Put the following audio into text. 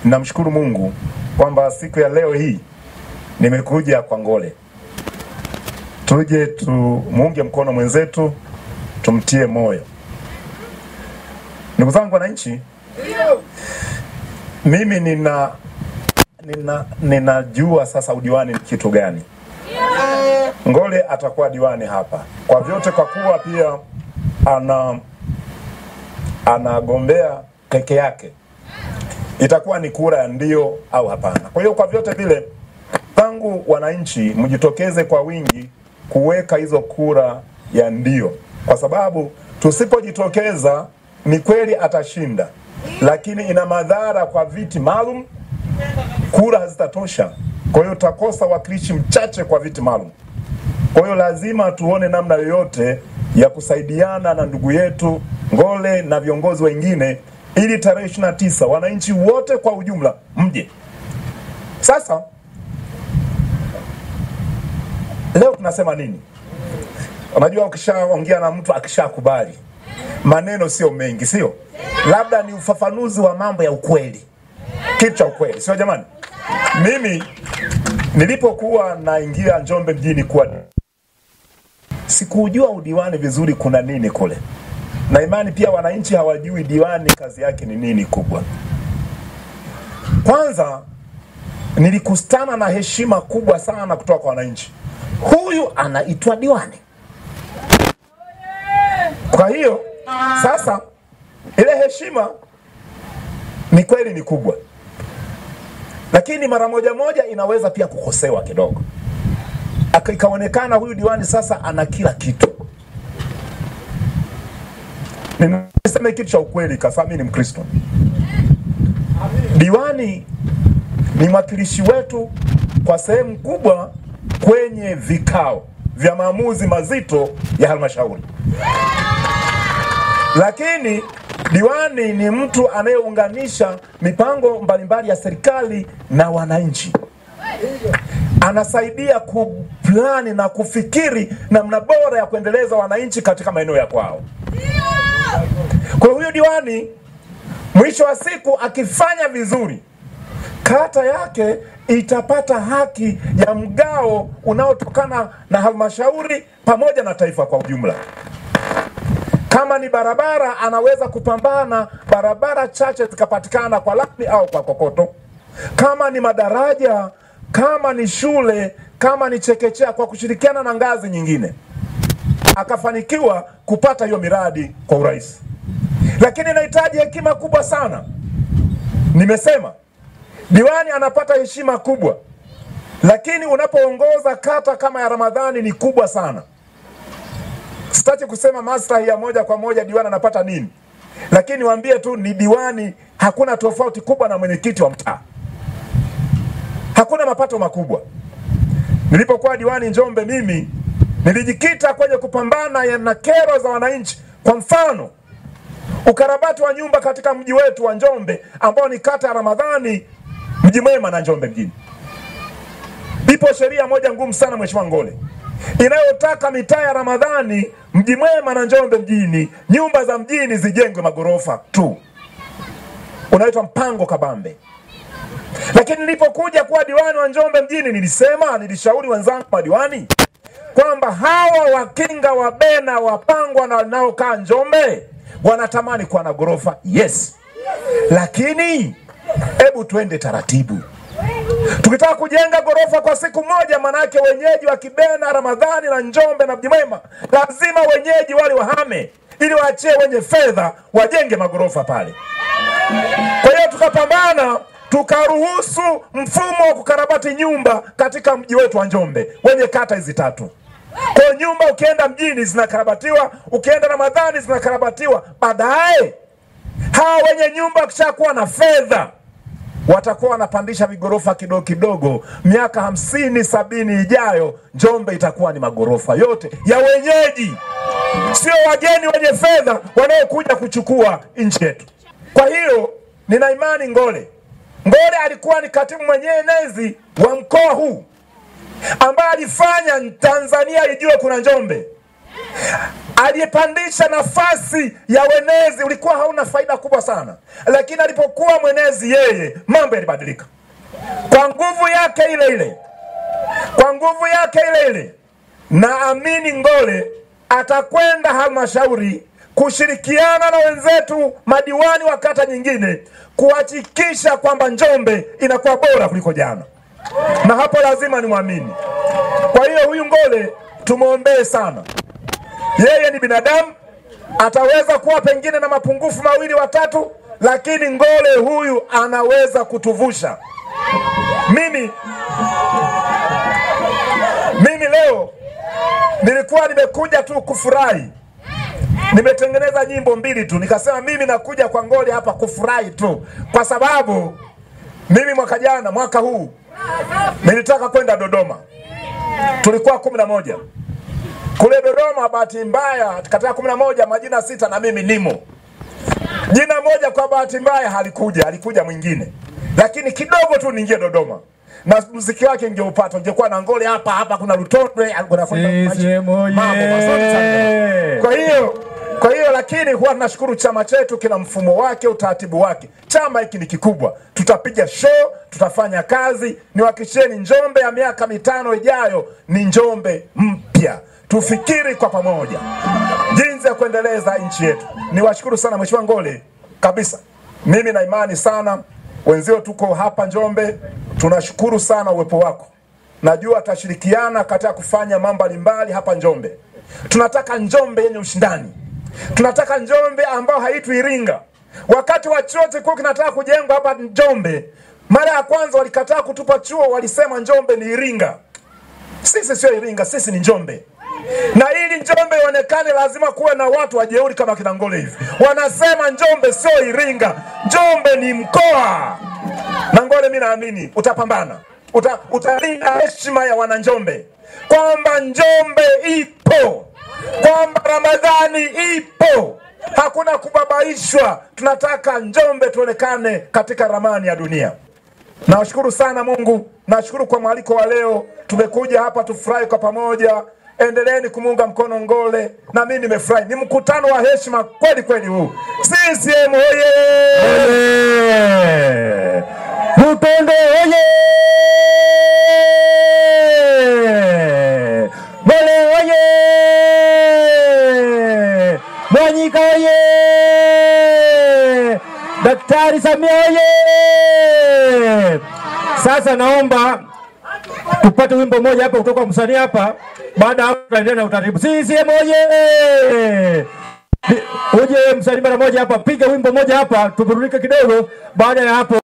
Namshukuru Mungu kwamba siku ya leo hii nimekuja kwa Ngole. Tuje tumuunge mkono mwenzetu, tumtie moyo. Ndugu zangu wananchi, mimi ninajua sasa udiwani ni kitu gani. Ngole atakuwa diwani hapa. Kwa vyote, kwa kuwa pia anagombea peke yake, itakuwa ni kura ya ndio au hapana. Kwa hiyo kwa vyote vile, tangu wananchi mjitokeze kwa wingi kuweka hizo kura ya ndio, kwa sababu tusipojitokeza ni kweli atashinda, lakini ina madhara kwa viti maalum. Kura hazitatosha, kwa hiyo tutakosa wakilishi mchache kwa viti maalum. Kwa hiyo lazima tuone namna yoyote ya kusaidiana na ndugu yetu Ngole na viongozi wengine, ili tarehe 29 wananchi wote kwa ujumla mje. Sasa leo tunasema nini? Unajua, ukishaongea na mtu akishakubali, maneno sio mengi, sio? Labda ni ufafanuzi wa mambo ya ukweli. Kitu cha ukweli, sio jamani? Mimi nilipokuwa naingia Njombe mjini kwa sikujua udiwani vizuri kuna nini kule. Na imani pia wananchi hawajui diwani kazi yake ni nini kubwa. Kwanza nilikustana na heshima kubwa sana kutoka kwa wananchi. Huyu anaitwa diwani. Kwa hiyo sasa ile heshima ni kweli ni kubwa, lakini mara moja moja inaweza pia kukosewa kidogo. Ikaonekana huyu diwani sasa ana kila kitu. Niseme kitu cha ukweli, kama mimi ni Mkristo. Diwani ni mwakilishi wetu kwa sehemu kubwa kwenye vikao vya maamuzi mazito ya halmashauri. Lakini diwani ni mtu anayeunganisha mipango mbalimbali ya serikali na wananchi. Anasaidia kuplani na kufikiri namna bora ya kuendeleza wananchi katika maeneo ya kwao. Kwa huyo diwani, mwisho wa siku akifanya vizuri, kata yake itapata haki ya mgao unaotokana na halmashauri pamoja na taifa kwa ujumla. Kama ni barabara, anaweza kupambana barabara chache zikapatikana kwa lami au kwa kokoto. Kama ni madaraja, kama ni shule, kama ni chekechea, kwa kushirikiana na ngazi nyingine, akafanikiwa kupata hiyo miradi kwa urahisi. Lakini inahitaji hekima kubwa sana. Nimesema diwani anapata heshima kubwa, lakini unapoongoza kata kama ya Ramadhani ni kubwa sana. Sitaki kusema maslahi ya moja kwa moja diwani anapata nini, lakini waambie tu ni diwani, hakuna tofauti kubwa na mwenyekiti wa mtaa. Hakuna mapato makubwa. Nilipokuwa diwani Njombe, mimi nilijikita kwenye kupambana na kero za wananchi. Kwa mfano, ukarabati wa nyumba katika mji wetu wa Njombe ambao ni kata ya Ramadhani, Mji Mwema na Njombe mjini. Ipo sheria moja ngumu sana, Mheshimiwa Ngole, inayotaka mitaa ya Ramadhani, Mji Mwema na Njombe mjini, nyumba za mjini zijengwe magorofa tu. Unaitwa mpango kabambe. Lakini nilipokuja kuwa diwani wa Njombe mjini, nilishauri wenzangu madiwani kwamba hawa Wakinga, Wabena, Wapangwa na wanaokaa Njombe wanatamani kuwa na gorofa. Yes. Lakini hebu tuende taratibu. Tukitaka kujenga gorofa kwa siku moja, manake wenyeji wa Kibena, Ramadhani na Njombe na Mji Mwema lazima wenyeji wale wahame, ili waachie wenye fedha wajenge magorofa pale. Kwa hiyo tukapambana, tukaruhusu mfumo wa kukarabati nyumba katika mji wetu wa Njombe wenye kata hizi tatu. Kwa nyumba ukienda mjini zinakarabatiwa, ukienda Ramadhani zinakarabatiwa. Baadaye hawa wenye nyumba kishakuwa na fedha, watakuwa wanapandisha vigorofa kidogo kidogo. Miaka 50-70 ijayo, Njombe itakuwa ni magorofa yote ya wenyeji, sio wageni wenye fedha wanaokuja kuchukua nchi yetu. Kwa hiyo nina imani Ngole alikuwa ni katibu mwenyenezi wa mkoa huu ambaye alifanya Tanzania ijue kuna Njombe. aliyepandisha nafasi ya wenezi ulikuwa hauna faida kubwa sana, lakini alipokuwa mwenezi yeye mambo yalibadilika. Kwa nguvu yake ile ile, kwa nguvu yake ile ile, naamini Ngole atakwenda halmashauri kushirikiana na wenzetu madiwani wa kata nyingine kuhakikisha kwamba Njombe inakuwa bora kuliko jana, na hapo lazima nimwamini. Kwa hiyo huyu Ngole tumuombee sana. Yeye ni binadamu, ataweza kuwa pengine na mapungufu mawili watatu, lakini Ngole huyu anaweza kutuvusha. Mimi leo nilikuwa nimekuja tu kufurahi. Nimetengeneza nyimbo mbili tu, nikasema mimi nakuja kwa Ngole hapa kufurahi tu, kwa sababu mimi mwaka huu nilitaka kwenda Dodoma. Tulikuwa 11 kule Dodoma. Bahati mbaya katika 11 majina 6 na mimi nimo. Jina moja kwa bahati mbaya halikuja mwingine, lakini kidogo tu niingie Dodoma na muziki wake ningeupata, ungekuwa na Ngole hapa kuna Lutonde anafanya mambo mazuri sana. Kwa hiyo lakini huwa tunashukuru chama chetu kina mfumo wake, utaratibu wake. Chama hiki ni kikubwa. Tutapiga show, tutafanya kazi. Niwahakikishieni Njombe ya miaka 5 ijayo ni Njombe mpya. Tufikiri kwa pamoja jinsi ya kuendeleza nchi yetu. Niwashukuru sana Mheshimiwa Ngole kabisa. Mimi na imani sana wenzio tuko hapa Njombe, tunashukuru sana uwepo wako. Najua tutashirikiana katika kufanya mambo mbalimbali hapa Njombe. Tunataka Njombe yenye ushindani. Tunataka Njombe ambao haitwi Iringa. Wakati wa chuo kikuu kinataka kujengwa hapa Njombe, mara ya kwanza walikataa kutupa chuo, walisema Njombe ni Iringa. Sisi sio Iringa, sisi ni Njombe. Na ili Njombe ionekane lazima kuwe na watu wajeuri kama kina Ngole hivi. Wanasema Njombe sio Iringa, Njombe ni mkoa. Na Ngole mimi naamini utapambana. Utalinda heshima ya wana Njombe, kwamba Njombe ipo, kwamba Ramadhani ipo, hakuna kubabaishwa. Tunataka Njombe tuonekane katika ramani ya dunia. Nawashukuru sana Mungu, nashukuru kwa mwaliko wa leo. Tumekuja hapa tufurahi kwa pamoja. Endeleeni kumuunga mkono Ngole, na mimi nimefurahi. Ni mkutano wa heshima kweli kweli huu. CCM oye! Lutonde oye! Ngole oye! Mwanyika oye! Daktari Samia oye! Sasa naomba tupate wimbo moja hapa kutoka msanii hapa. Baada hapo tutaendelea na utaratibu. CCM oye! Uje msanii mara moja hapa, piga wimbo moja hapa, tuburudike kidogo. Baada ya hapo